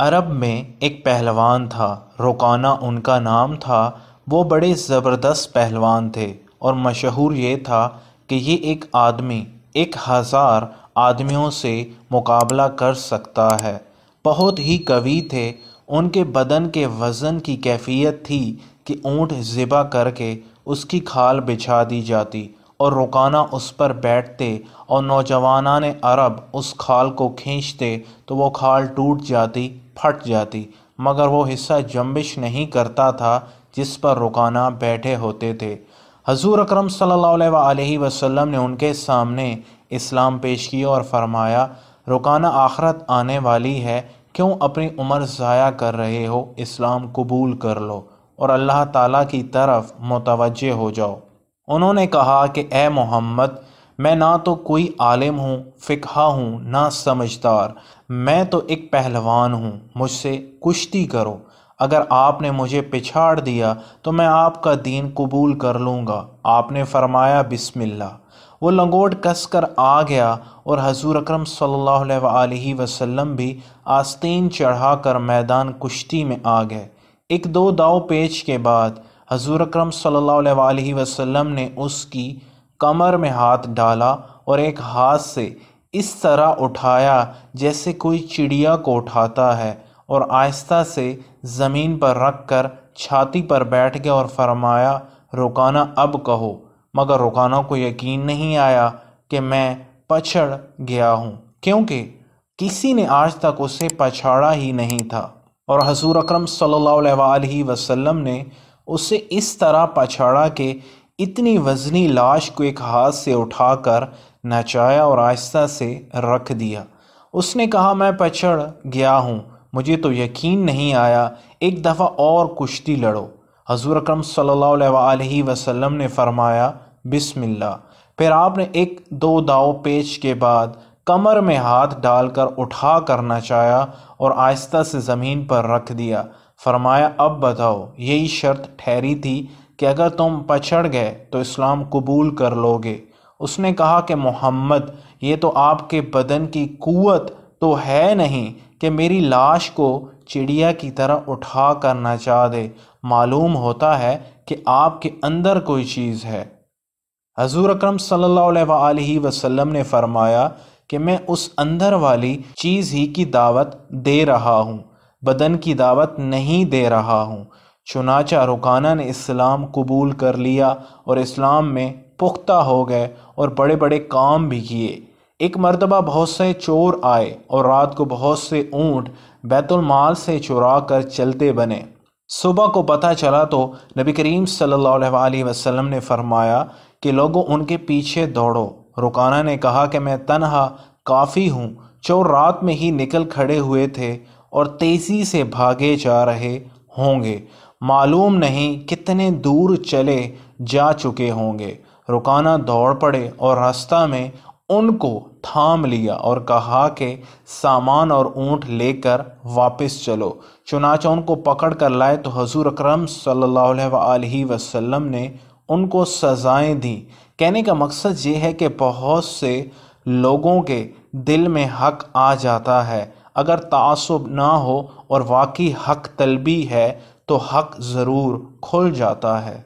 عرب میں ایک پہلوان تھا، رکانہ ان کا نام تھا۔ وہ بڑے زبردست پہلوان تھے اور مشہور یہ تھا کہ یہ ایک آدمی 1000 آدمیوں سے مقابلہ کر سکتا ہے۔ بہت ہی قوی تھے۔ ان کے بدن کے وزن کی کیفیت تھی کہ اونٹ ذبح کر کے اس کی کھال بچھا دی جاتی اور رکانہ اس پر بیٹھتے اور نوجوانان عرب اس کھال کو کھینچتے تو وہ کھال ٹوٹ جاتی، پھٹ جاتی، مگر وہ حصہ جنبش نہیں کرتا تھا جس پر رکانہ بیٹھے ہوتے تھے۔ حضور اکرم صلی اللہ علیہ وآلہ وسلم نے ان کے سامنے اسلام پیش کیا اور فرمایا، رکانہ آخرت آنے والی ہے، کیوں اپنی عمر ضائع کر رہے ہو؟ اسلام قبول کر لو اور اللہ تعالیٰ کی طرف متوجہ ہو جاؤ۔ انہوں نے کہا کہ اے محمد، میں نہ تو کوئی عالم ہوں، فقہ ہوں، نہ سمجھدار، میں تو ایک پہلوان ہوں، مجھ سے کشتی کرو۔ اگر آپ نے مجھے پچھاڑ دیا تو میں آپ کا دین قبول کر لوں گا۔ آپ نے فرمایا بسم اللہ۔ وہ لنگوٹ کس کر آ گیا اور حضور اکرم صلی اللہ علیہ وآلہ وسلم بھی آستین چڑھا کر میدان کشتی میں آ گئے۔ ایک دو داؤ پیچ کے بعد حضور اکرم صلی اللہ علیہ وآلہ وسلم نے اس کی کمر میں ہاتھ ڈالا اور ایک ہاتھ سے اس طرح اٹھایا جیسے کوئی چڑیا کو اٹھاتا ہے، اور آہستہ سے زمین پر رکھ کر چھاتی پر بیٹھ گیا اور فرمایا، رکانہ اب کہو۔ مگر رکانہ کو یقین نہیں آیا کہ میں پچھڑ گیا ہوں، کیونکہ کسی نے آج تک اسے پچھاڑا ہی نہیں تھا، اور حضور اکرم صلی اللہ علیہ وآلہ وسلم نے اسے اس طرح پچھاڑا کہ اتنی وزنی لاش کو ایک ہاتھ سے اٹھا کر نچایا اور آہستہ سے رکھ دیا۔ اس نے کہا، میں پچھڑ گیا ہوں، مجھے تو یقین نہیں آیا، ایک دفعہ اور کشتی لڑو۔ حضور اکرم صلی اللہ علیہ وآلہ وسلم نے فرمایا بسم اللہ۔ پھر آپ نے ایک دو داؤ پیچ کے بعد کمر میں ہاتھ ڈال کر اٹھا کر نچایا اور آہستہ سے زمین پر رکھ دیا۔ فرمایا، اب بتاؤ، یہی شرط ٹھہری تھی کہ اگر تم پچھڑ گئے تو اسلام قبول کر لو گے۔ اس نے کہا کہ محمد، یہ تو آپ کے بدن کی قوت تو ہے نہیں کہ میری لاش کو چڑیا کی طرح اٹھا کر نچا دے، معلوم ہوتا ہے کہ آپ کے اندر کوئی چیز ہے۔ حضور اکرم صلی اللہ علیہ وآلہ وسلم نے فرمایا کہ میں اس اندر والی چیز ہی کی دعوت دے رہا ہوں، بدن کی دعوت نہیں دے رہا ہوں۔ چنانچہ رکانہ نے اسلام قبول کر لیا اور اسلام میں پختہ ہو گئے اور بڑے بڑے کام بھی کیے۔ ایک مرتبہ بہت سے چور آئے اور رات کو بہت سے اونٹ بیت المال سے چرا کر چلتے بنے۔ صبح کو پتہ چلا تو نبی کریم صلی اللہ علیہ وآلہ وسلم نے فرمایا کہ لوگوں ان کے پیچھے دوڑو۔ رکانہ نے کہا کہ میں تنہا کافی ہوں، چور رات میں ہی نکل کھڑے ہوئے تھے اور تیزی سے بھاگے جا رہے ہوں گے، معلوم نہیں کتنے دور چلے جا چکے ہوں گے۔ رکانہ دوڑ پڑے اور راستہ میں ان کو تھام لیا اور کہا کہ سامان اور اونٹ لے کر واپس چلو۔ چنانچہ ان کو پکڑ کر لائے تو حضور اکرم صلی اللہ علیہ وآلہ وسلم نے ان کو سزائیں دیں۔ کہنے کا مقصد یہ ہے کہ بہت سے لوگوں کے دل میں حق آ جاتا ہے، اگر تعصب نہ ہو اور واقعی حق طلبی ہے تو حق ضرور کھل جاتا ہے۔